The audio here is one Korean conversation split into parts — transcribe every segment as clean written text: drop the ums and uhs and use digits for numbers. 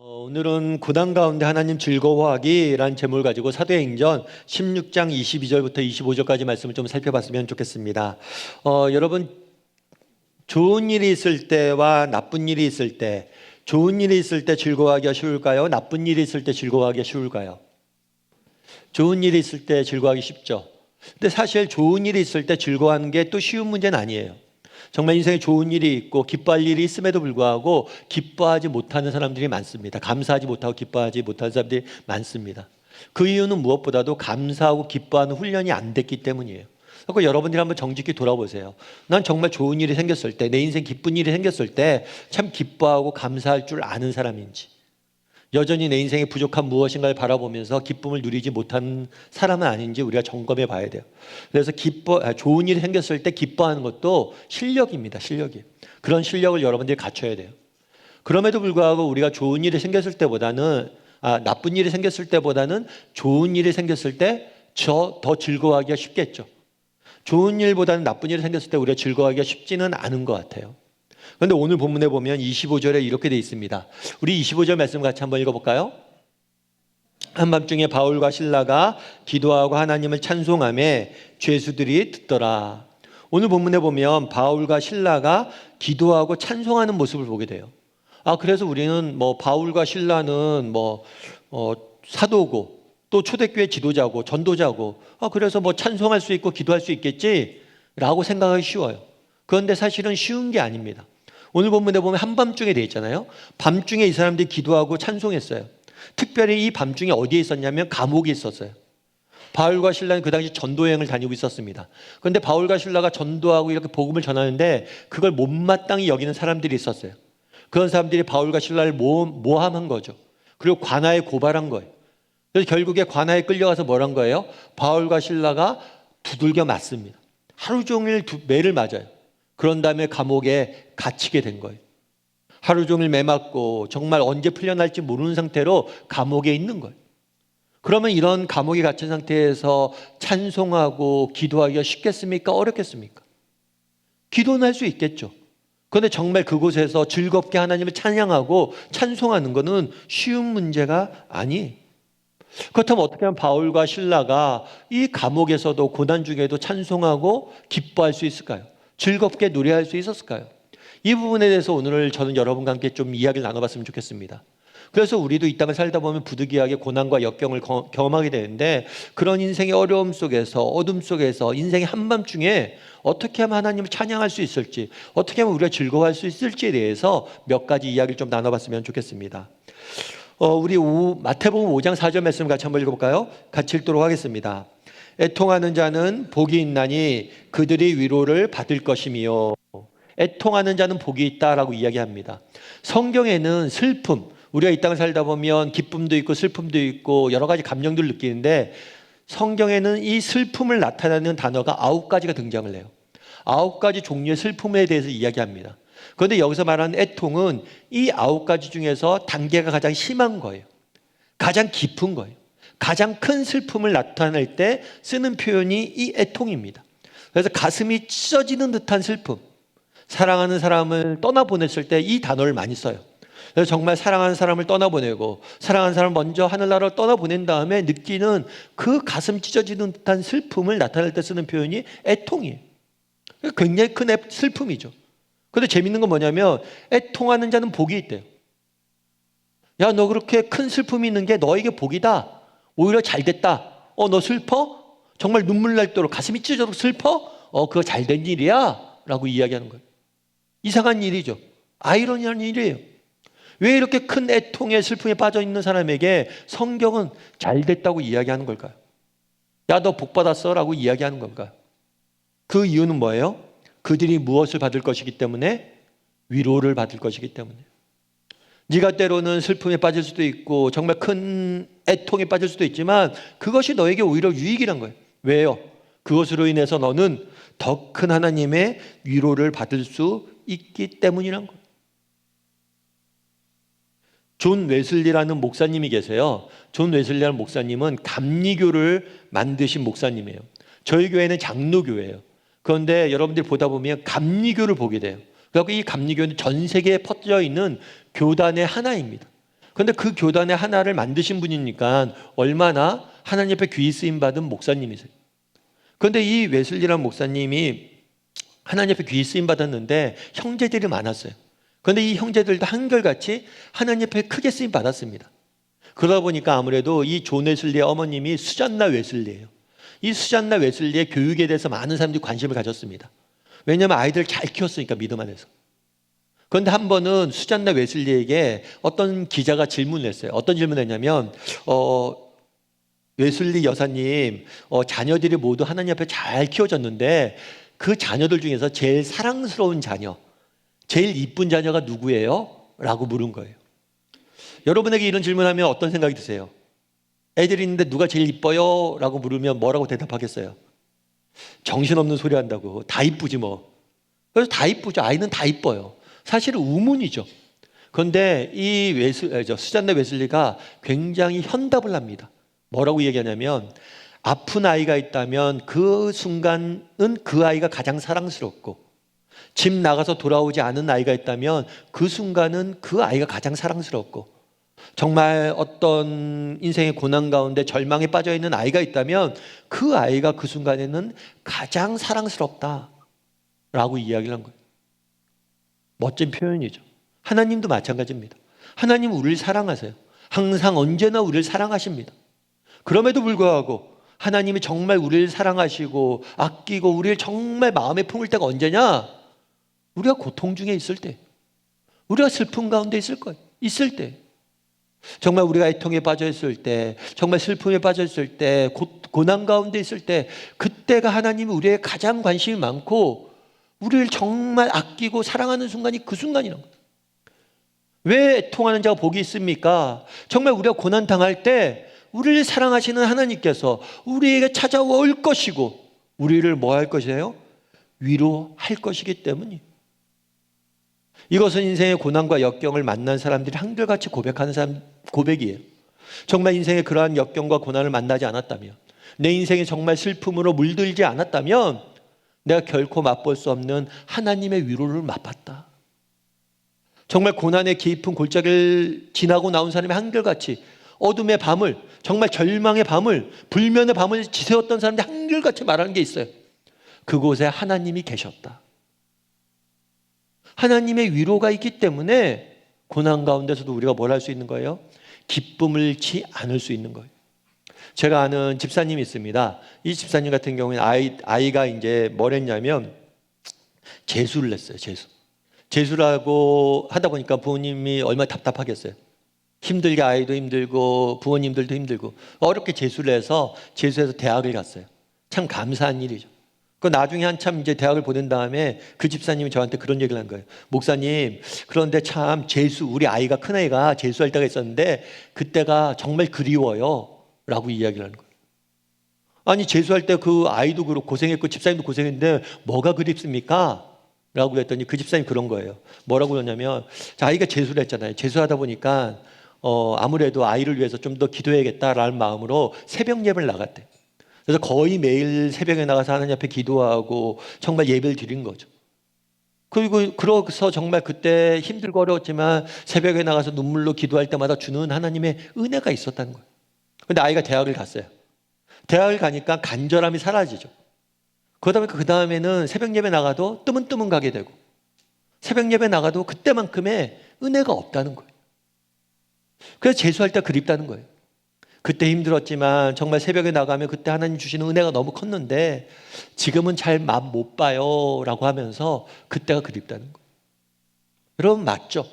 오늘은 고난 가운데 하나님 즐거워하기라는 제목을 가지고 사도행전 16장 22절부터 25절까지 말씀을 좀 살펴봤으면 좋겠습니다. 여러분, 좋은 일이 있을 때와 나쁜 일이 있을 때, 좋은 일이 있을 때 즐거워하기가 쉬울까요? 나쁜 일이 있을 때 즐거워하기가 쉬울까요? 좋은 일이 있을 때 즐거워하기 쉽죠. 근데 사실 좋은 일이 있을 때 즐거워하는 게 또 쉬운 문제는 아니에요. 정말 인생에 좋은 일이 있고 기뻐할 일이 있음에도 불구하고 기뻐하지 못하는 사람들이 많습니다. 감사하지 못하고 기뻐하지 못하는 사람들이 많습니다. 그 이유는 무엇보다도 감사하고 기뻐하는 훈련이 안 됐기 때문이에요. 그러니까 여러분들이 한번 정직히 돌아보세요. 난 정말 좋은 일이 생겼을 때, 내 인생 기쁜 일이 생겼을 때 참 기뻐하고 감사할 줄 아는 사람인지, 여전히 내 인생에 부족한 무엇인가를 바라보면서 기쁨을 누리지 못한 사람은 아닌지 우리가 점검해 봐야 돼요. 그래서 좋은 일이 생겼을 때 기뻐하는 것도 실력입니다. 실력이. 그런 실력을 여러분들이 갖춰야 돼요. 그럼에도 불구하고 우리가 좋은 일이 생겼을 때보다는 나쁜 일이 생겼을 때보다는 좋은 일이 생겼을 때 더 즐거워하기가 쉽겠죠. 좋은 일보다는 나쁜 일이 생겼을 때 우리가 즐거워하기가 쉽지는 않은 것 같아요. 그런데 오늘 본문에 보면 25절에 이렇게 되어 있습니다. 우리 25절 말씀 같이 한번 읽어볼까요? 한밤중에 바울과 실라가 기도하고 하나님을 찬송하며 죄수들이 듣더라. 오늘 본문에 보면 바울과 실라가 기도하고 찬송하는 모습을 보게 돼요. 그래서 우리는 바울과 실라는 사도고 또 초대교회 지도자고 전도자고 그래서 찬송할 수 있고 기도할 수 있겠지라고 생각하기 쉬워요. 그런데 사실은 쉬운 게 아닙니다. 오늘 본문에 보면 한밤중에 되어 있잖아요. 밤중에 이 사람들이 기도하고 찬송했어요. 특별히 이 밤중에 어디에 있었냐면 감옥에 있었어요. 바울과 실라는 그 당시 전도여행을 다니고 있었습니다. 그런데 바울과 실라가 전도하고 이렇게 복음을 전하는데 그걸 못마땅히 여기는 사람들이 있었어요. 그런 사람들이 바울과 실라를 모함한 거죠. 그리고 관아에 고발한 거예요. 그래서 결국에 관아에 끌려가서 뭘 한 거예요? 바울과 실라가 두들겨 맞습니다. 하루 종일 매를 맞아요. 그런 다음에 감옥에 갇히게 된 거예요. 하루 종일 매 맞고 정말 언제 풀려날지 모르는 상태로 감옥에 있는 거예요. 그러면 이런 감옥에 갇힌 상태에서 찬송하고 기도하기가 쉽겠습니까? 어렵겠습니까? 기도는 할 수 있겠죠. 그런데 정말 그곳에서 즐겁게 하나님을 찬양하고 찬송하는 것은 쉬운 문제가 아니에요. 그렇다면 어떻게 하면 바울과 실라가 이 감옥에서도 고난 중에도 찬송하고 기뻐할 수 있을까요? 즐겁게 노래할 수 있었을까요? 이 부분에 대해서 오늘 저는 여러분과 함께 좀 이야기를 나눠봤으면 좋겠습니다. 그래서 우리도 이 땅을 살다 보면 부득이하게 고난과 역경을 경험하게 되는데 그런 인생의 어려움 속에서 어둠 속에서 인생의 한밤중에 어떻게 하면 하나님을 찬양할 수 있을지 어떻게 하면 우리가 즐거워할 수 있을지에 대해서 몇 가지 이야기를 좀 나눠봤으면 좋겠습니다. 우리 마태복음 5장 4절 말씀 같이 한번 읽어볼까요? 같이 읽도록 하겠습니다. 애통하는 자는 복이 있나니 그들이 위로를 받을 것이며. 애통하는 자는 복이 있다라고 이야기합니다. 성경에는 슬픔, 우리가 이 땅을 살다 보면 기쁨도 있고 슬픔도 있고 여러 가지 감정들을 느끼는데 성경에는 이 슬픔을 나타내는 단어가 9가지가 등장을 해요. 9가지 종류의 슬픔에 대해서 이야기합니다. 그런데 여기서 말하는 애통은 이 9가지 중에서 단계가 가장 심한 거예요. 가장 깊은 거예요. 가장 큰 슬픔을 나타낼 때 쓰는 표현이 이 애통입니다. 그래서 가슴이 찢어지는 듯한 슬픔, 사랑하는 사람을 떠나보냈을 때 이 단어를 많이 써요. 그래서 정말 사랑하는 사람을 떠나보내고 사랑하는 사람을 먼저 하늘나라로 떠나보낸 다음에 느끼는 그 가슴 찢어지는 듯한 슬픔을 나타낼 때 쓰는 표현이 애통이에요. 굉장히 큰 슬픔이죠. 그런데 재밌는 건 뭐냐면 애통하는 자는 복이 있대요. 야, 너 그렇게 큰 슬픔이 있는 게 너에게 복이다. 오히려 잘 됐다. 너 슬퍼? 정말 눈물 날도록 가슴이 찢어져도 슬퍼? 그거 잘된 일이야 라고 이야기하는 거예요. 이상한 일이죠. 아이러니한 일이에요. 왜 이렇게 큰 애통에 슬픔에 빠져 있는 사람에게 성경은 잘 됐다고 이야기하는 걸까요? 야, 너 복 받았어 라고 이야기하는 건가요? 그 이유는 뭐예요? 그들이 무엇을 받을 것이기 때문에? 위로를 받을 것이기 때문에. 네가 때로는 슬픔에 빠질 수도 있고 정말 큰 애통에 빠질 수도 있지만 그것이 너에게 오히려 유익이란 거예요. 왜요? 그것으로 인해서 너는 더 큰 하나님의 위로를 받을 수 있기 때문이란 거예요. 존 웨슬리라는 목사님이 계세요. 존 웨슬리라는 목사님은 감리교를 만드신 목사님이에요. 저희 교회는 장로교회예요. 그런데 여러분들이 보다 보면 감리교를 보게 돼요. 그래서 이 감리교는 전 세계에 퍼져 있는 교단의 하나입니다. 그런데 그 교단의 하나를 만드신 분이니까 얼마나 하나님 앞에 귀히 쓰임 받은 목사님이세요. 그런데 이 웨슬리라는 목사님이 하나님 앞에 귀히 쓰임 받았는데 형제들이 많았어요. 그런데 이 형제들도 한결같이 하나님 앞에 크게 쓰임 받았습니다. 그러다 보니까 아무래도 이 존 웨슬리의 어머님이 수잔나 웨슬리예요. 이 수잔나 웨슬리의 교육에 대해서 많은 사람들이 관심을 가졌습니다. 왜냐하면 아이들을 잘 키웠으니까 믿음 안에서. 그런데 한 번은 수잔나 웨슬리에게 어떤 기자가 질문을 했어요. 어떤 질문을 했냐면 웨슬리 여사님 자녀들이 모두 하나님 앞에 잘 키워졌는데 그 자녀들 중에서 제일 사랑스러운 자녀, 제일 이쁜 자녀가 누구예요? 라고 물은 거예요. 여러분에게 이런 질문하면 어떤 생각이 드세요? 애들이 있는데 누가 제일 이뻐요? 라고 물으면 뭐라고 대답하겠어요? 정신없는 소리 한다고. 다 이쁘지 뭐. 그래서 다 이쁘죠. 아이는 다 이뻐요. 사실은 우문이죠. 그런데 이 수잔나 웨슬리가 굉장히 현답을 합니다. 뭐라고 얘기하냐면 아픈 아이가 있다면 그 순간은 그 아이가 가장 사랑스럽고 집 나가서 돌아오지 않은 아이가 있다면 그 순간은 그 아이가 가장 사랑스럽고 정말 어떤 인생의 고난 가운데 절망에 빠져 있는 아이가 있다면 그 아이가 그 순간에는 가장 사랑스럽다라고 이야기를 한 거예요. 멋진 표현이죠. 하나님도 마찬가지입니다. 하나님 우리를 사랑하세요. 항상 언제나 우리를 사랑하십니다. 그럼에도 불구하고 하나님이 정말 우리를 사랑하시고 아끼고 우리를 정말 마음에 품을 때가 언제냐? 우리가 고통 중에 있을 때, 우리가 슬픔 가운데 있을 거예요. 있을 때, 정말 우리가 애통에 빠져 있을 때, 정말 슬픔에 빠져 있을 때, 고난 가운데 있을 때, 그때가 하나님이 우리의 가장 관심이 많고 우리를 정말 아끼고 사랑하는 순간이 그 순간이라는 거예요. 왜 애통하는 자가 복이 있습니까? 정말 우리가 고난 당할 때 우리를 사랑하시는 하나님께서 우리에게 찾아올 것이고 우리를 뭐 할 것이에요? 위로할 것이기 때문이에요. 이것은 인생의 고난과 역경을 만난 사람들이 한결같이 고백하는 고백이에요. 정말 인생의 그러한 역경과 고난을 만나지 않았다면, 내 인생이 정말 슬픔으로 물들지 않았다면 내가 결코 맛볼 수 없는 하나님의 위로를 맛봤다. 정말 고난의 깊은 골짜기를 지나고 나온 사람이 한결같이 어둠의 밤을, 정말 절망의 밤을, 불면의 밤을 지새웠던 사람들이 한결같이 말하는 게 있어요. 그곳에 하나님이 계셨다. 하나님의 위로가 있기 때문에 고난 가운데서도 우리가 뭘 할 수 있는 거예요? 기쁨을 잃지 않을 수 있는 거예요. 제가 아는 집사님이 있습니다. 이 집사님 같은 경우에는 아이가 이제 뭘 했냐면 재수를 했어요. 재수라고 하다 보니까 부모님이 얼마나 답답하겠어요. 힘들게 아이도 힘들고 부모님들도 힘들고 어렵게 재수를 해서 재수해서 대학을 갔어요. 참 감사한 일이죠. 그 나중에 한참 이제 대학을 보낸 다음에 그 집사님이 저한테 그런 얘기를 한 거예요. 목사님, 그런데 참 우리 아이가 큰 아이가 재수할 때가 있었는데 그때가 정말 그리워요. 라고 이야기를 하는 거예요. 아니 재수할 때 그 아이도 그렇고 고생했고 집사님도 고생했는데 뭐가 그립습니까? 라고 그랬더니 그 집사님이 그런 거예요. 뭐라고 그러냐면 아이가 재수를 했잖아요. 재수하다 보니까 아무래도 아이를 위해서 좀 더 기도해야겠다라는 마음으로 새벽 예배를 나갔대. 그래서 거의 매일 새벽에 나가서 하나님 앞에 기도하고 정말 예배를 드린 거죠. 그리고 그래서 정말 그때 힘들고 어려웠지만 새벽에 나가서 눈물로 기도할 때마다 주는 하나님의 은혜가 있었다는 거예요. 근데 아이가 대학을 갔어요. 대학을 가니까 간절함이 사라지죠. 그 다음에는 새벽 예배 나가도 뜨문뜨문 가게 되고 새벽 예배 나가도 그때만큼의 은혜가 없다는 거예요. 그래서 재수할 때 그립다는 거예요. 그때 힘들었지만 정말 새벽에 나가면 그때 하나님 주시는 은혜가 너무 컸는데 지금은 잘 맛 못 봐요 라고 하면서 그때가 그립다는 거예요. 여러분 맞죠?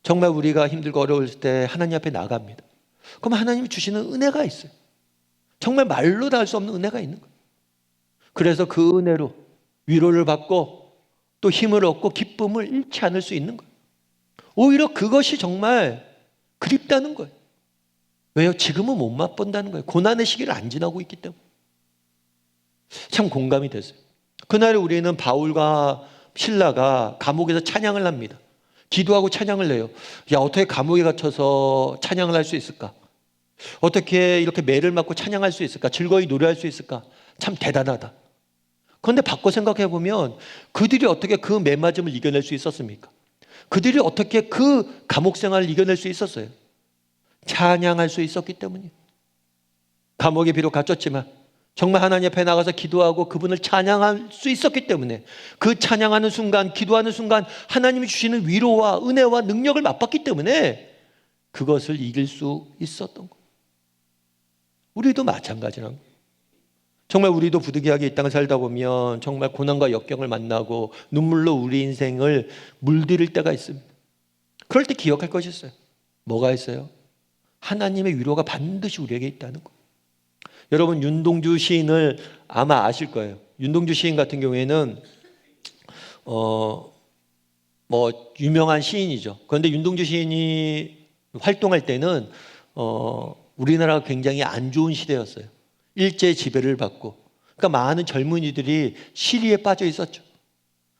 정말 우리가 힘들고 어려울 때 하나님 앞에 나갑니다. 그럼 하나님이 주시는 은혜가 있어요. 정말 말로 다 할 수 없는 은혜가 있는 거예요. 그래서 그 은혜로 위로를 받고 또 힘을 얻고 기쁨을 잃지 않을 수 있는 거예요. 오히려 그것이 정말 그립다는 거예요. 왜요? 지금은 못 맛본다는 거예요. 고난의 시기를 안 지나고 있기 때문에. 참 공감이 됐어요. 그날 우리는 바울과 실라가 감옥에서 찬양을 합니다. 기도하고 찬양을 해요. 야, 어떻게 감옥에 갇혀서 찬양을 할 수 있을까? 어떻게 이렇게 매를 맞고 찬양할 수 있을까? 즐거이 노래할 수 있을까? 참 대단하다. 그런데 바꿔 생각해 보면 그들이 어떻게 그 매맞음을 이겨낼 수 있었습니까? 그들이 어떻게 그 감옥 생활을 이겨낼 수 있었어요? 찬양할 수 있었기 때문이에요. 감옥에 비록 갇혔지만 정말 하나님 앞에 나가서 기도하고 그분을 찬양할 수 있었기 때문에, 그 찬양하는 순간, 기도하는 순간 하나님이 주시는 위로와 은혜와 능력을 맛봤기 때문에 그것을 이길 수 있었던 거예요. 우리도 마찬가지라는 거예요. 정말 우리도 부득이하게 이 땅을 살다 보면 정말 고난과 역경을 만나고 눈물로 우리 인생을 물들일 때가 있습니다. 그럴 때 기억할 것이 있어요. 뭐가 있어요? 하나님의 위로가 반드시 우리에게 있다는 거예요. 여러분, 윤동주 시인을 아마 아실 거예요. 윤동주 시인 같은 경우에는 유명한 시인이죠. 그런데 윤동주 시인이 활동할 때는 우리나라가 굉장히 안 좋은 시대였어요. 일제 지배를 받고, 그러니까 많은 젊은이들이 시리에 빠져 있었죠.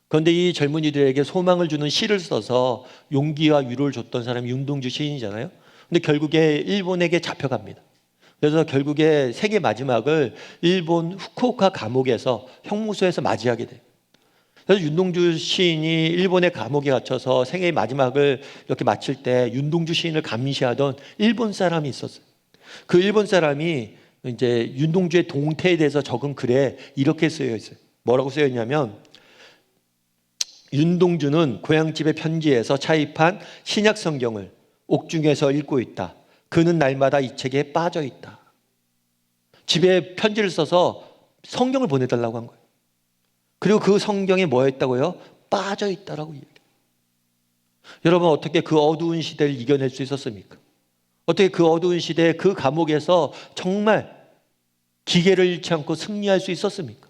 그런데 이 젊은이들에게 소망을 주는 시를 써서 용기와 위로를 줬던 사람이 윤동주 시인이잖아요. 근데 결국에 일본에게 잡혀갑니다. 그래서 결국에 생애 마지막을 일본 후쿠오카 감옥에서 형무소에서 맞이하게 돼요. 그래서 윤동주 시인이 일본의 감옥에 갇혀서 생애의 마지막을 이렇게 마칠 때 윤동주 시인을 감시하던 일본 사람이 있었어요. 그 일본 사람이 이제 윤동주의 동태에 대해서 적은 글에 이렇게 쓰여 있어요. 뭐라고 쓰여 있냐면, 윤동주는 고향집의 편지에서 차입한 신약 성경을 옥중에서 읽고 있다. 그는 날마다 이 책에 빠져 있다. 집에 편지를 써서 성경을 보내달라고 한 거예요. 그리고 그 성경에 뭐였다고요? 빠져 있다라고 얘기해요. 여러분, 어떻게 그 어두운 시대를 이겨낼 수 있었습니까? 어떻게 그 어두운 시대에 그 감옥에서 정말 기계를 잃지 않고 승리할 수 있었습니까?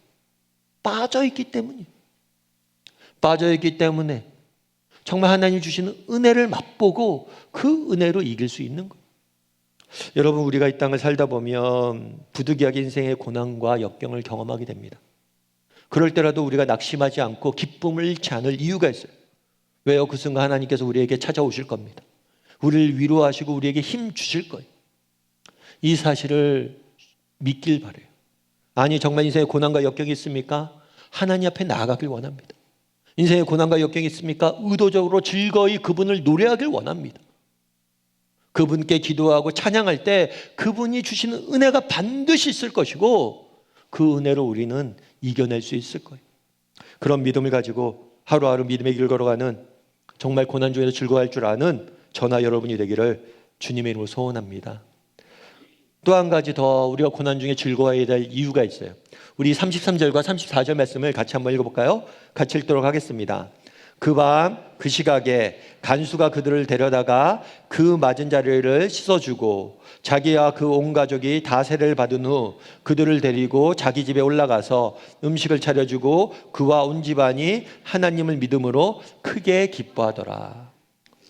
빠져 있기 때문이에요. 빠져 있기 때문에 정말 하나님 주시는 은혜를 맛보고 그 은혜로 이길 수 있는 거예요. 여러분, 우리가 이 땅을 살다 보면 부득이하게 인생의 고난과 역경을 경험하게 됩니다. 그럴 때라도 우리가 낙심하지 않고 기쁨을 잃지 않을 이유가 있어요. 왜요? 그 순간 하나님께서 우리에게 찾아오실 겁니다. 우리를 위로하시고 우리에게 힘 주실 거예요. 이 사실을 믿길 바라요. 아니, 정말 인생에 고난과 역경이 있습니까? 하나님 앞에 나아가길 원합니다. 인생에 고난과 역경이 있습니까? 의도적으로 즐거이 그분을 노래하길 원합니다. 그분께 기도하고 찬양할 때 그분이 주시는 은혜가 반드시 있을 것이고, 그 은혜로 우리는 이겨낼 수 있을 거예요. 그런 믿음을 가지고 하루하루 믿음의 길을 걸어가는, 정말 고난 중에서 즐거워할 줄 아는 저나 여러분이 되기를 주님의 이름으로 소원합니다. 또 한 가지 더 우리가 고난 중에 즐거워해야 될 이유가 있어요. 우리 33절과 34절 말씀을 같이 한번 읽어볼까요? 같이 읽도록 하겠습니다. 그 밤 그 시각에 간수가 그들을 데려다가 그 맞은 자리를 씻어주고 자기와 그 온 가족이 다 세례를 받은 후 그들을 데리고 자기 집에 올라가서 음식을 차려주고 그와 온 집안이 하나님을 믿음으로 크게 기뻐하더라.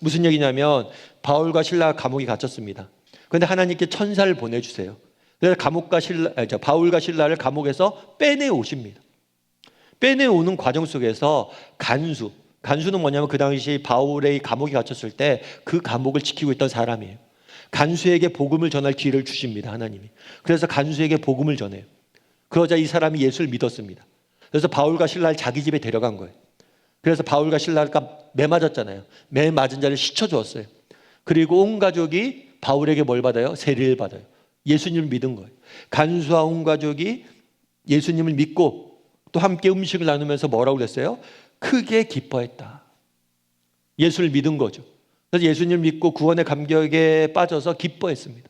무슨 얘기냐면, 바울과 실라가 감옥에 갇혔습니다. 그런데 하나님께 천사를 보내주세요. 그래서 바울과 실라를 감옥에서 빼내 오십니다. 빼내 오는 과정 속에서 간수는 뭐냐면 그 당시 바울의 감옥에 갇혔을 때 그 감옥을 지키고 있던 사람이에요. 간수에게 복음을 전할 기회를 주십니다, 하나님이. 그래서 간수에게 복음을 전해요. 그러자 이 사람이 예수를 믿었습니다. 그래서 바울과 실라를 자기 집에 데려간 거예요. 그래서 바울과 실라가 매 맞았잖아요. 매 맞은 자를 씻어주었어요. 그리고 온 가족이 바울에게 뭘 받아요? 세례를 받아요. 예수님을 믿은 거예요. 간수와 온 가족이 예수님을 믿고 또 함께 음식을 나누면서 뭐라고 그랬어요? 크게 기뻐했다. 예수를 믿은 거죠. 그래서 예수님을 믿고 구원의 감격에 빠져서 기뻐했습니다.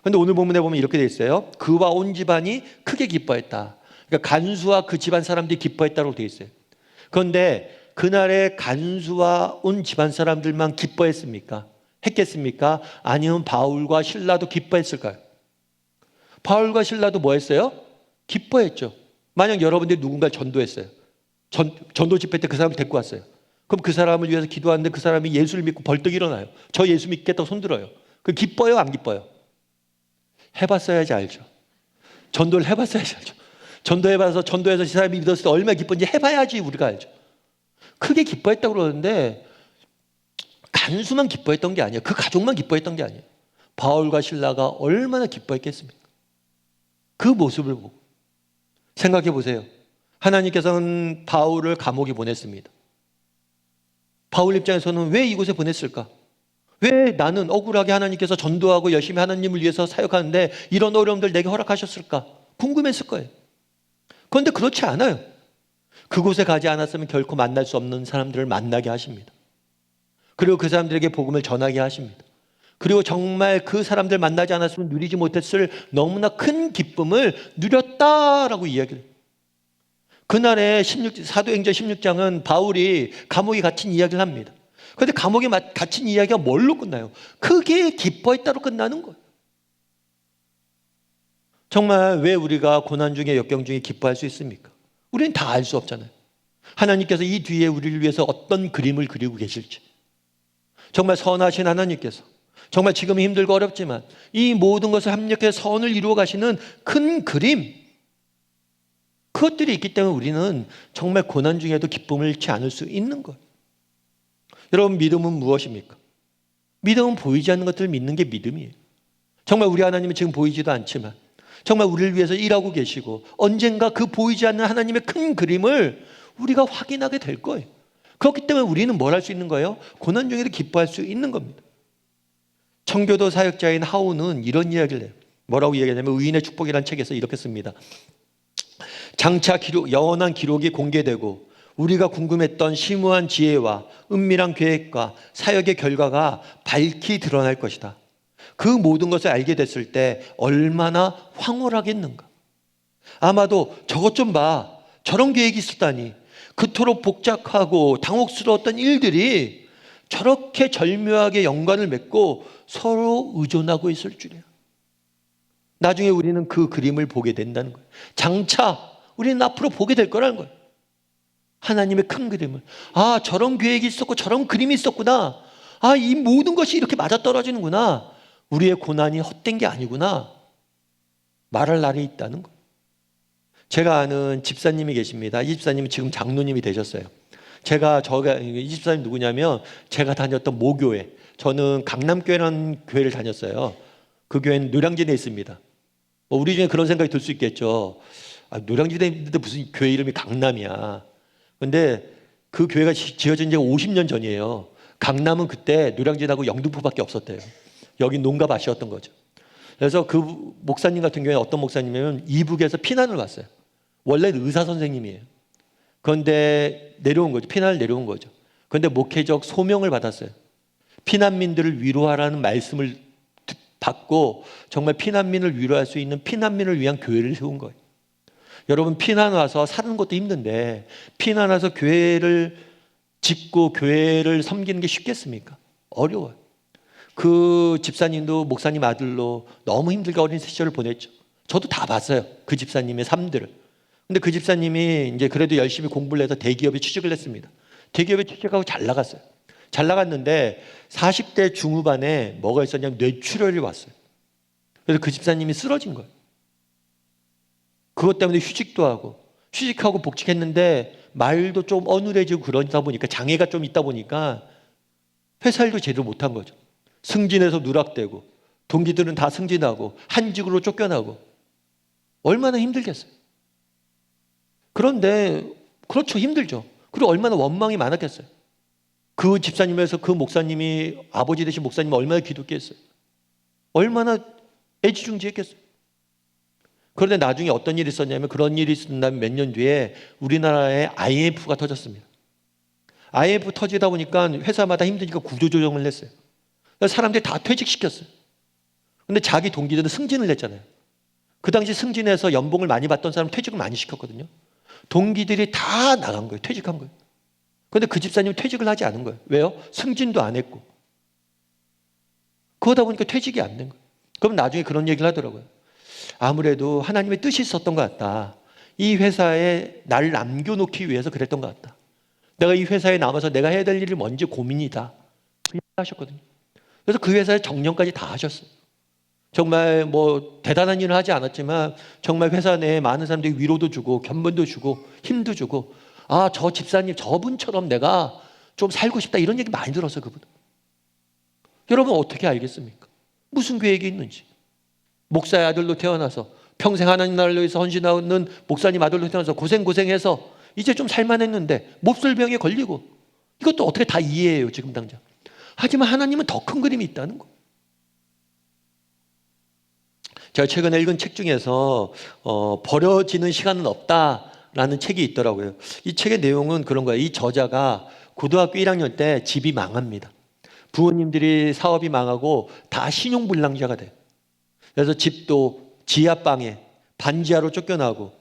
그런데 오늘 본문에 보면 이렇게 되어 있어요. 그와 온 집안이 크게 기뻐했다. 그러니까 간수와 그 집안 사람들이 기뻐했다고 되어 있어요. 그런데 그날의 간수와 온 집안 사람들만 기뻐했습니까? 했겠습니까? 아니면 바울과 실라도 기뻐했을까요? 바울과 실라도 뭐 했어요? 기뻐했죠. 만약 여러분들이 누군가를 전도했어요. 전도 집회 때 그 사람을 데리고 왔어요. 그럼 그 사람을 위해서 기도하는데 그 사람이 예수를 믿고 벌떡 일어나요. 저 예수 믿겠다고 손들어요. 그 기뻐요, 안 기뻐요? 해봤어야지 알죠. 전도를 해봤어야지 알죠. 전도해봐서 전도해서 이 사람이 믿었을 때 얼마나 기쁜지 해봐야지 우리가 알죠. 크게 기뻐했다고 그러는데 간수만 기뻐했던 게 아니에요. 그 가족만 기뻐했던 게 아니에요. 바울과 실라가 얼마나 기뻐했겠습니까? 그 모습을 보고 생각해 보세요. 하나님께서는 바울을 감옥에 보냈습니다. 바울 입장에서는 왜 이곳에 보냈을까? 왜 나는 억울하게 하나님께서 전도하고 열심히 하나님을 위해서 사역하는데 이런 어려움들 내게 허락하셨을까? 궁금했을 거예요. 그런데 그렇지 않아요. 그곳에 가지 않았으면 결코 만날 수 없는 사람들을 만나게 하십니다. 그리고 그 사람들에게 복음을 전하게 하십니다. 그리고 정말 그 사람들 만나지 않았으면 누리지 못했을 너무나 큰 기쁨을 누렸다라고 이야기를 해요. 그날의 사도행전 16장은 바울이 감옥에 갇힌 이야기를 합니다. 그런데 감옥에 갇힌 이야기가 뭘로 끝나요? 크게 기뻐했다로 끝나는 거예요. 정말 왜 우리가 고난 중에 역경 중에 기뻐할 수 있습니까? 우리는 다 알 수 없잖아요. 하나님께서 이 뒤에 우리를 위해서 어떤 그림을 그리고 계실지. 정말 선하신 하나님께서 정말 지금 힘들고 어렵지만 이 모든 것을 합력해서 선을 이루어 가시는 큰 그림, 그것들이 있기 때문에 우리는 정말 고난 중에도 기쁨을 잃지 않을 수 있는 거예요. 여러분, 믿음은 무엇입니까? 믿음은 보이지 않는 것들을 믿는 게 믿음이에요. 정말 우리 하나님은 지금 보이지도 않지만 정말 우리를 위해서 일하고 계시고 언젠가 그 보이지 않는 하나님의 큰 그림을 우리가 확인하게 될 거예요. 그렇기 때문에 우리는 뭘 할 수 있는 거예요? 고난 중에도 기뻐할 수 있는 겁니다. 청교도 사역자인 하우는 이런 이야기를 해요. 뭐라고 이야기하냐면 의인의 축복이라는 책에서 이렇게 씁니다. 장차 영원한 기록이 공개되고 우리가 궁금했던 심오한 지혜와 은밀한 계획과 사역의 결과가 밝히 드러날 것이다. 그 모든 것을 알게 됐을 때 얼마나 황홀하겠는가. 아마도 저것 좀 봐. 저런 계획이 있었다니. 그토록 복잡하고 당혹스러웠던 일들이 저렇게 절묘하게 연관을 맺고 서로 의존하고 있을 줄이야. 나중에 우리는 그 그림을 보게 된다는 거예요. 장차 우리는 앞으로 보게 될 거라는 거예요. 하나님의 큰 그림을. 아, 저런 계획이 있었고 저런 그림이 있었구나. 아, 이 모든 것이 이렇게 맞아떨어지는구나. 우리의 고난이 헛된 게 아니구나. 말할 날이 있다는 거예요. 제가 아는 집사님이 계십니다. 이 집사님은 지금 장로님이 되셨어요. 이 집사님 누구냐면 제가 다녔던 모교회. 저는 강남교회라는 교회를 다녔어요. 그 교회는 노량진에 있습니다. 우리 중에 그런 생각이 들 수 있겠죠. 아, 노량진에 있는데 무슨 교회 이름이 강남이야. 근데 그 교회가 지어진 지가 50년 전이에요. 강남은 그때 노량진하고 영등포밖에 없었대요. 여기 농가밭이었던 거죠. 그래서 그 목사님 같은 경우에 어떤 목사님이면 이북에서 피난을 왔어요. 원래는 의사 선생님이에요. 그런데 내려온 거죠. 피난을 내려온 거죠. 그런데 목회적 소명을 받았어요. 피난민들을 위로하라는 말씀을 받고 정말 피난민을 위로할 수 있는 피난민을 위한 교회를 세운 거예요. 여러분, 피난 와서 사는 것도 힘든데 피난 와서 교회를 짓고 교회를 섬기는 게 쉽겠습니까? 어려워요. 그 집사님도 목사님 아들로 너무 힘들게 어린 시절을 보냈죠. 저도 다 봤어요. 그 집사님의 삶들을. 근데 그 집사님이 이제 그래도 열심히 공부를 해서 대기업에 취직을 했습니다. 대기업에 취직하고 잘 나갔어요. 잘 나갔는데 40대 중후반에 뭐가 있었냐면 뇌출혈이 왔어요. 그래서 그 집사님이 쓰러진 거예요. 그것 때문에 휴직하고 복직했는데 말도 좀 어눌해지고 그러다 보니까 장애가 좀 있다 보니까 회사 일도 제대로 못한 거죠. 승진해서 누락되고 동기들은 다 승진하고 한직으로 쫓겨나고 얼마나 힘들겠어요. 그런데 그렇죠, 힘들죠. 그리고 얼마나 원망이 많았겠어요. 그 집사님에서 그 목사님이 아버지 되신 목사님이 얼마나 기도했겠어요. 얼마나 애지중지했겠어요. 그런데 나중에 어떤 일이 있었냐면 그런 일이 있었던 몇 년 뒤에 우리나라에 IMF가 터졌습니다. IMF 터지다 보니까 회사마다 힘드니까 구조조정을 했어요. 사람들이 다 퇴직시켰어요. 근데 자기 동기들은 승진을 했잖아요. 그 당시 승진해서 연봉을 많이 받던 사람 퇴직을 많이 시켰거든요. 동기들이 다 나간 거예요. 퇴직한 거예요. 그런데 그 집사님은 퇴직을 하지 않은 거예요. 왜요? 승진도 안 했고. 그러다 보니까 퇴직이 안 된 거예요. 그럼 나중에 그런 얘기를 하더라고요. 아무래도 하나님의 뜻이 있었던 것 같다. 이 회사에 날 남겨놓기 위해서 그랬던 것 같다. 내가 이 회사에 남아서 내가 해야 될 일이 뭔지 고민이다. 그 얘기 하셨거든요. 그래서 그 회사에 정년까지 다 하셨어요. 정말 뭐 대단한 일을 하지 않았지만 정말 회사 내에 많은 사람들이 위로도 주고 견본도 주고 힘도 주고, 아, 저 집사님 저분처럼 내가 좀 살고 싶다, 이런 얘기 많이 들었어요. 그분. 여러분 어떻게 알겠습니까? 무슨 계획이 있는지. 목사의 아들로 태어나서 평생 하나님 나라를 위해서 헌신하는 목사님 아들로 태어나서 고생해서 이제 좀 살만했는데 몹쓸 병에 걸리고 이것도 어떻게 다 이해해요, 지금 당장. 하지만 하나님은 더 큰 그림이 있다는 거. 제가 최근에 읽은 책 중에서 버려지는 시간은 없다라는 책이 있더라고요. 이 책의 내용은 그런 거예요. 이 저자가 고등학교 1학년 때 집이 망합니다. 부모님들이 사업이 망하고 다 신용불량자가 돼요. 그래서 집도 지하방에 반지하로 쫓겨나고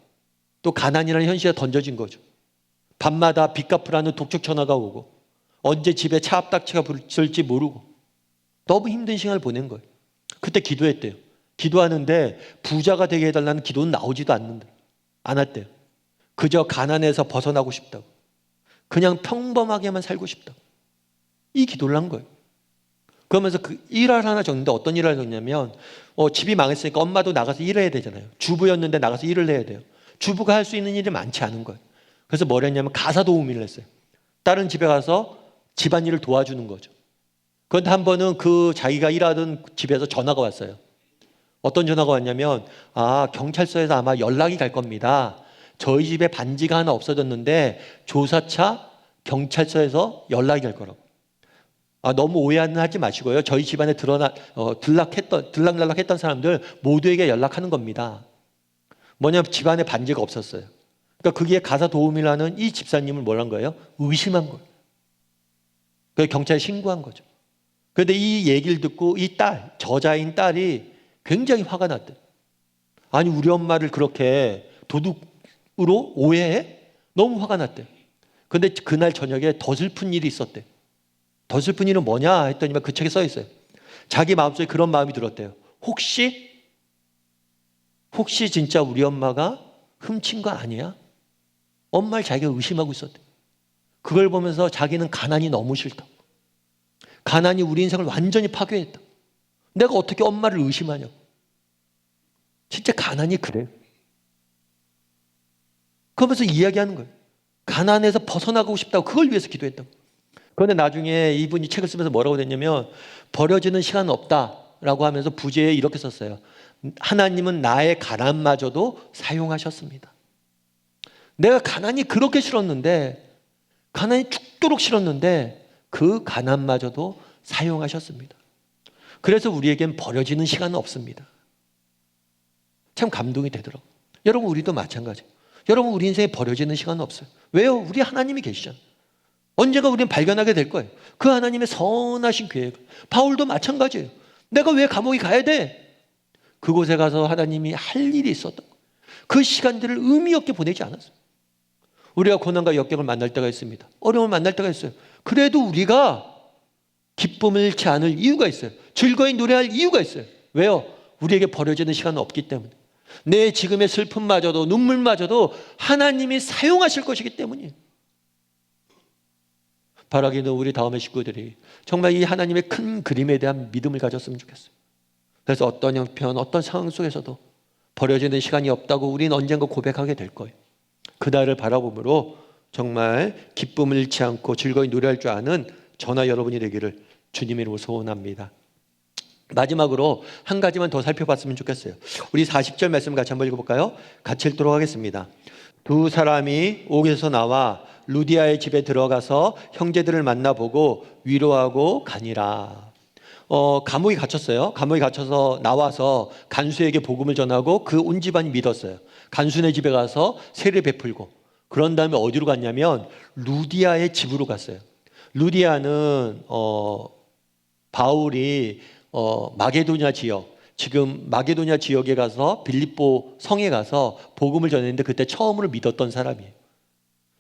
또 가난이라는 현실에 던져진 거죠. 밤마다 빚 갚으라는 독촉 전화가 오고 언제 집에 차 앞닥치가 붙을지 모르고 너무 힘든 시간을 보낸 거예요. 그때 기도했대요. 기도하는데 부자가 되게 해달라는 기도는 나오지도 않았대요. 그저 가난에서 벗어나고 싶다고. 그냥 평범하게만 살고 싶다고. 이 기도를 한 거예요. 그러면서 그 일화를 하나 적는데 어떤 일화를 적냐면 집이 망했으니까 엄마도 나가서 일해야 되잖아요. 주부였는데 나가서 일을 해야 돼요. 주부가 할 수 있는 일이 많지 않은 거예요. 그래서 뭘 했냐면 가사 도우미를 했어요. 다른 집에 가서 집안일을 도와주는 거죠. 그런데 한 번은 그 자기가 일하던 집에서 전화가 왔어요. 어떤 전화가 왔냐면 경찰서에서 아마 연락이 갈 겁니다. 저희 집에 반지가 하나 없어졌는데 조사차 경찰서에서 연락이 갈 거라고. 너무 오해는 하지 마시고요. 저희 집안에 들락날락했던 사람들 모두에게 연락하는 겁니다. 뭐냐면 집안에 반지가 없었어요. 그러니까 거기에 가사 도우미라는 이 집사님을 뭐란 거예요? 의심한 거예요. 그래서 경찰에 신고한 거죠. 그런데 이 얘기를 듣고 이 저자인 딸이 굉장히 화가 났대요. 아니 우리 엄마를 그렇게 도둑으로 오해해? 너무 화가 났대요. 그런데 그날 저녁에 더 슬픈 일이 있었대요. 더 슬픈 일은 뭐냐 했더니 그 책에 써 있어요. 자기 마음속에 그런 마음이 들었대요. 혹시 진짜 우리 엄마가 훔친 거 아니야? 엄마를 자기가 의심하고 있었대. 그걸 보면서 자기는 가난이 너무 싫다. 가난이 우리 인생을 완전히 파괴했다. 내가 어떻게 엄마를 의심하냐고. 진짜 가난이 그래요. 그러면서 이야기하는 거예요. 가난에서 벗어나고 싶다고 그걸 위해서 기도했다고. 그런데 나중에 이분이 책을 쓰면서 뭐라고 했냐면 버려지는 시간은 없다라고 하면서 부제에 이렇게 썼어요. 하나님은 나의 가난마저도 사용하셨습니다. 내가 가난이 그렇게 싫었는데 가난이 죽도록 싫었는데 그 가난마저도 사용하셨습니다. 그래서 우리에겐 버려지는 시간은 없습니다. 참 감동이 되더라고요. 여러분 우리도 마찬가지예요. 여러분 우리 인생에 버려지는 시간은 없어요. 왜요? 우리 하나님이 계시잖아요. 언젠가 우리는 발견하게 될 거예요. 그 하나님의 선하신 계획. 바울도 마찬가지예요. 내가 왜 감옥에 가야 돼? 그곳에 가서 하나님이 할 일이 있었던 거예요. 그 시간들을 의미 없게 보내지 않았어요. 우리가 고난과 역경을 만날 때가 있습니다. 어려움을 만날 때가 있어요. 그래도 우리가 기쁨을 잃지 않을 이유가 있어요. 즐거이 노래할 이유가 있어요. 왜요? 우리에게 버려지는 시간은 없기 때문에. 내 지금의 슬픔마저도 눈물마저도 하나님이 사용하실 것이기 때문이에요. 바라기는 우리 다음의 식구들이 정말 이 하나님의 큰 그림에 대한 믿음을 가졌으면 좋겠어요. 그래서 어떤 형편, 어떤 상황 속에서도 버려지는 시간이 없다고 우리는 언젠가 고백하게 될 거예요. 그날을 바라보므로 정말 기쁨을 잃지 않고 즐거이 노래할 줄 아는 저나 여러분이 되기를 주님의 이름으로 소원합니다. 마지막으로 한 가지만 더 살펴봤으면 좋겠어요. 우리 40절 말씀 같이 한번 읽어볼까요? 같이 읽도록 하겠습니다. 두 사람이 옥에서 나와 루디아의 집에 들어가서 형제들을 만나보고 위로하고 가니라. 감옥에 갇혔어요. 감옥에 갇혀서 나와서 간수에게 복음을 전하고 그 온 집안이 믿었어요. 간수네 집에 가서 세례 베풀고 그런 다음에 어디로 갔냐면 루디아의 집으로 갔어요. 루디아는 바울이 마게도냐 지역, 지금 마게도냐 지역에 가서 빌립보 성에 가서 복음을 전했는데 그때 처음으로 믿었던 사람이에요.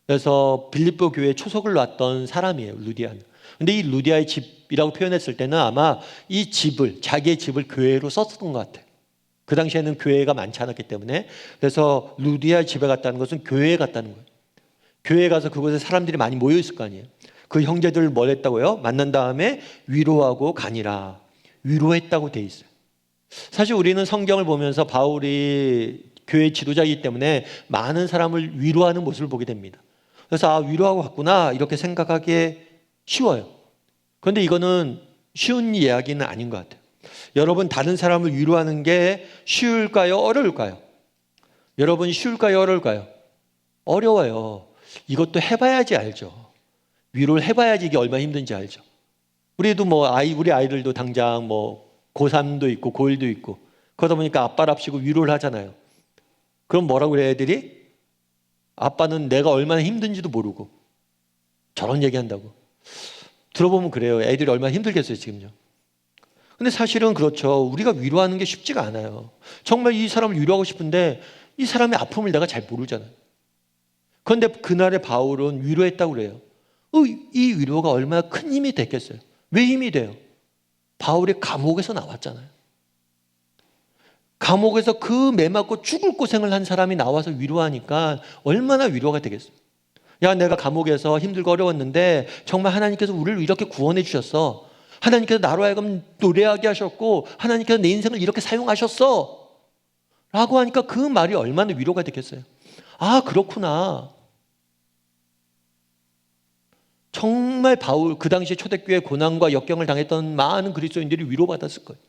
그래서 빌립보 교회에 초석을 놨던 사람이에요, 루디아는. 근데 이 루디아의 집이라고 표현했을 때는 아마 이 집을, 자기의 집을 교회로 썼던 것 같아요. 그 당시에는 교회가 많지 않았기 때문에. 그래서 루디아 집에 갔다는 것은 교회에 갔다는 거예요. 교회에 가서 그곳에 사람들이 많이 모여 있을 거 아니에요. 그 형제들을 뭘 했다고요? 만난 다음에 위로하고 가니라. 위로했다고 돼 있어요. 사실 우리는 성경을 보면서 바울이 교회 지도자이기 때문에 많은 사람을 위로하는 모습을 보게 됩니다. 그래서 위로하고 갔구나 이렇게 생각하기에 쉬워요. 그런데 이거는 쉬운 이야기는 아닌 것 같아요. 여러분 다른 사람을 위로하는 게 쉬울까요? 어려울까요? 여러분 쉬울까요? 어려울까요? 어려워요. 이것도 해봐야지 알죠. 위로를 해봐야지 이게 얼마나 힘든지 알죠. 우리도 우리 아이들도 당장 고3도 있고 고1도 있고 그러다 보니까 아빠랍시고 위로를 하잖아요. 그럼 뭐라고 그래 애들이? 아빠는 내가 얼마나 힘든지도 모르고 저런 얘기한다고. 들어보면 그래요. 애들이 얼마나 힘들겠어요 지금요. 근데 사실은 그렇죠. 우리가 위로하는 게 쉽지가 않아요. 정말 이 사람을 위로하고 싶은데 이 사람의 아픔을 내가 잘 모르잖아요. 그런데 그날의 바울은 위로했다고 그래요. 이 위로가 얼마나 큰 힘이 됐겠어요. 왜 힘이 돼요? 바울이 감옥에서 나왔잖아요. 감옥에서 그 매 맞고 죽을 고생을 한 사람이 나와서 위로하니까 얼마나 위로가 되겠어요. 야, 내가 감옥에서 힘들고 어려웠는데 정말 하나님께서 우리를 이렇게 구원해 주셨어. 하나님께서 나로 하여금 노래하게 하셨고 하나님께서 내 인생을 이렇게 사용하셨어 라고 하니까 그 말이 얼마나 위로가 되겠어요. 아, 그렇구나. 정말 바울, 그 당시 초대교회 고난과 역경을 당했던 많은 그리스도인들이 위로받았을 거예요.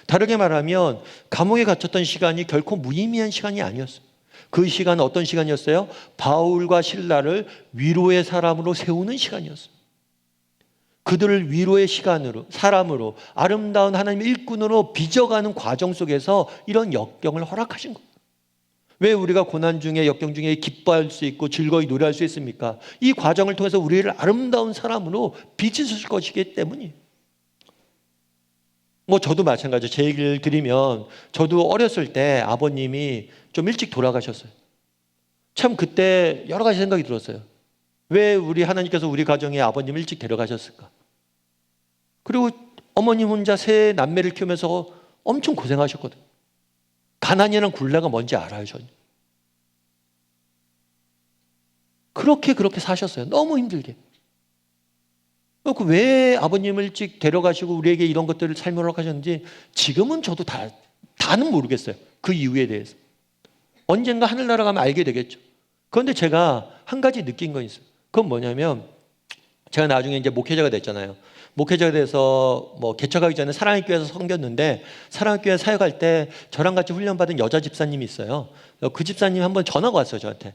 다르게 말하면 감옥에 갇혔던 시간이 결코 무의미한 시간이 아니었어요. 그 시간은 어떤 시간이었어요? 바울과 실라를 위로의 사람으로 세우는 시간이었어요. 그들을 위로의 시간으로, 사람으로, 아름다운 하나님의 일꾼으로 빚어가는 과정 속에서 이런 역경을 허락하신 거예요. 왜 우리가 고난 중에, 역경 중에 기뻐할 수 있고 즐거이 노래할 수 있습니까? 이 과정을 통해서 우리를 아름다운 사람으로 빚으실 것이기 때문이에요. 저도 마찬가지예요. 제 얘기를 드리면 저도 어렸을 때 아버님이 좀 일찍 돌아가셨어요. 참 그때 여러 가지 생각이 들었어요. 왜 우리 하나님께서 우리 가정에 아버님을 일찍 데려가셨을까? 그리고 어머님 혼자 세 남매를 키우면서 엄청 고생하셨거든요. 가난이란 굴레가 뭔지 알아요, 저는. 그렇게 사셨어요. 너무 힘들게. 왜 아버님을 일찍 데려가시고 우리에게 이런 것들을 삶으로 하셨는지 지금은 저도 다는 모르겠어요. 그 이유에 대해서. 언젠가 하늘나라 가면 알게 되겠죠. 그런데 제가 한 가지 느낀 건 있어요. 그건 뭐냐면 제가 나중에 이제 목회자가 됐잖아요. 목회자가 돼서 개척하기 전에 사랑의 교회에서 섬겼는데 사랑의 교회 사역할 때 저랑 같이 훈련받은 여자 집사님이 있어요. 그 집사님 한번 전화가 왔어요, 저한테.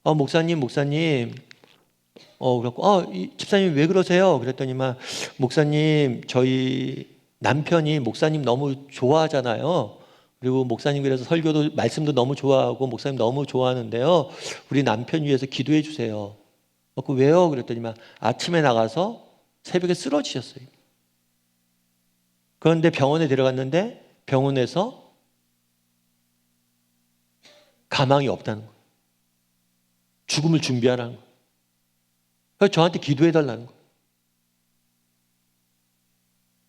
목사님. 그래갖고 이 집사님 왜 그러세요? 그랬더니만 목사님 저희 남편이 목사님 너무 좋아하잖아요. 그리고 목사님 그래서 설교도 말씀도 너무 좋아하고 목사님 너무 좋아하는데요. 우리 남편 위해서 기도해 주세요. 왜요? 그랬더니만 아침에 나가서 새벽에 쓰러지셨어요. 그런데 병원에 데려갔는데 병원에서 가망이 없다는 거예요. 죽음을 준비하라는 거예요. 그래서 저한테 기도해 달라는 거예요.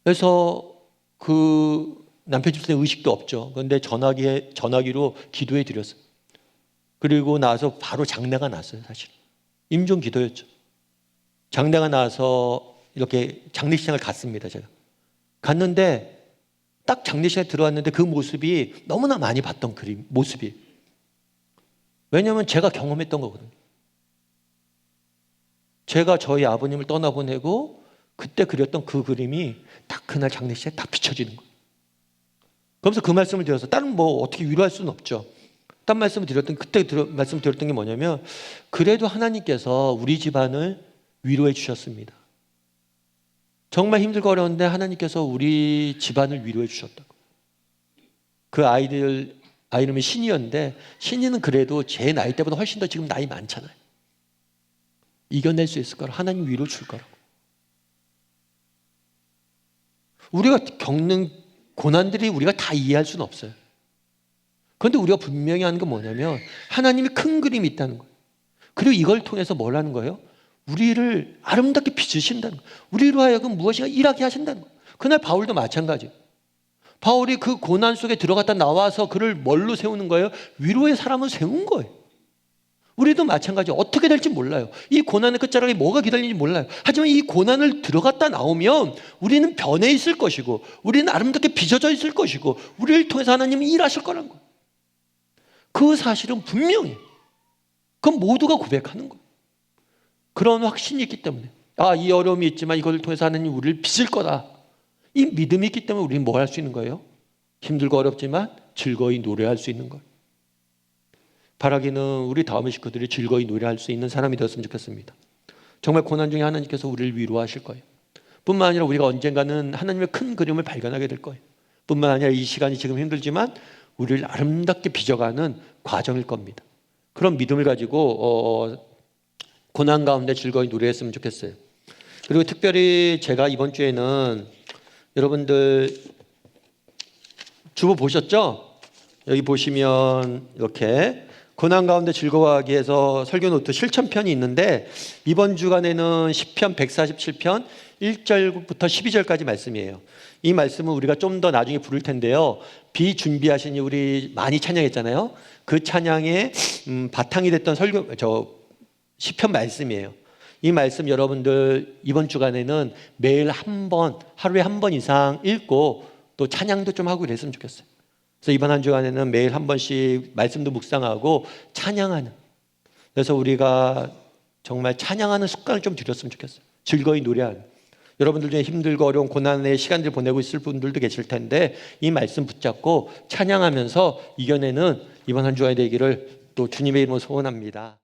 그래서 그 남편 집사님 의식도 없죠. 그런데 전화기로 기도해 드렸어요. 그리고 나서 바로 장례가 났어요, 사실. 임종 기도였죠. 장례가 나서 이렇게 장례식장을 갔습니다, 제가. 갔는데 딱 장례식장에 들어왔는데 그 모습이 너무나 많이 봤던 모습이. 왜냐하면 제가 경험했던 거거든요. 제가 저희 아버님을 떠나보내고 그때 그렸던 그 그림이 딱 그날 장례식장에 딱 비춰지는 거예요. 그러면서 그 말씀을 드려서 다른 어떻게 위로할 수는 없죠. 딴 말씀을 말씀 드렸던 게 뭐냐면 그래도 하나님께서 우리 집안을 위로해 주셨습니다. 정말 힘들고 어려운데 하나님께서 우리 집안을 위로해 주셨다고. 그 아이 이름이 신이었는데 신이는 그래도 제 나이 때보다 훨씬 더 지금 나이 많잖아요. 이겨낼 수 있을 거라. 하나님 위로 줄 거라고. 우리가 겪는 고난들이 우리가 다 이해할 수는 없어요. 그런데 우리가 분명히 하는 건 뭐냐면 하나님이 큰 그림이 있다는 거예요. 그리고 이걸 통해서 뭘 하는 거예요? 우리를 아름답게 빚으신다는 거예요. 우리로 하여금 무엇인가 일하게 하신다는 거예요. 그날 바울도 마찬가지예요. 바울이 그 고난 속에 들어갔다 나와서 그를 뭘로 세우는 거예요? 위로의 사람을 세운 거예요. 우리도 마찬가지예요. 어떻게 될지 몰라요. 이 고난의 끝자락에 뭐가 기다리는지 몰라요. 하지만 이 고난을 들어갔다 나오면 우리는 변해 있을 것이고 우리는 아름답게 빚어져 있을 것이고 우리를 통해서 하나님이 일하실 거라는 거예요. 그 사실은 분명히 그건 모두가 고백하는 거예요. 그런 확신이 있기 때문에 이 어려움이 있지만 이것을 통해서 하나님 우리를 빚을 거다. 이 믿음이 있기 때문에 우리는 뭘 할 수 있는 거예요? 힘들고 어렵지만 즐거이 노래할 수 있는 거예요. 바라기는 우리 다음의 식구들이 즐거이 노래할 수 있는 사람이 되었으면 좋겠습니다. 정말 고난 중에 하나님께서 우리를 위로하실 거예요. 뿐만 아니라 우리가 언젠가는 하나님의 큰 그림을 발견하게 될 거예요. 뿐만 아니라 이 시간이 지금 힘들지만 우리를 아름답게 빚어가는 과정일 겁니다. 그런 믿음을 가지고 고난 가운데 즐거이 노래했으면 좋겠어요. 그리고 특별히 제가 이번 주에는 여러분들 주보 보셨죠? 여기 보시면 이렇게 고난 가운데 즐거워하기 위해서 설교 노트 실천편이 있는데 이번 주간에는 시편 147편 1절부터 12절까지 말씀이에요. 이 말씀은 우리가 좀 더 나중에 부를 텐데요. 비준비하시니 우리 많이 찬양했잖아요. 그 찬양의 바탕이 됐던 시편 말씀이에요. 이 말씀 여러분들 이번 주간에는 매일 한 번, 하루에 한 번 이상 읽고 또 찬양도 좀 하고 그랬으면 좋겠어요. 그래서 이번 한 주간에는 매일 한 번씩 말씀도 묵상하고 찬양하는, 그래서 우리가 정말 찬양하는 습관을 좀 들였으면 좋겠어요. 즐거이 노래하는. 여러분들 중에 힘들고 어려운 고난의 시간들 보내고 있을 분들도 계실 텐데 이 말씀 붙잡고 찬양하면서 이겨내는 이번 한 주가 되기를 또 주님의 이름으로 소원합니다.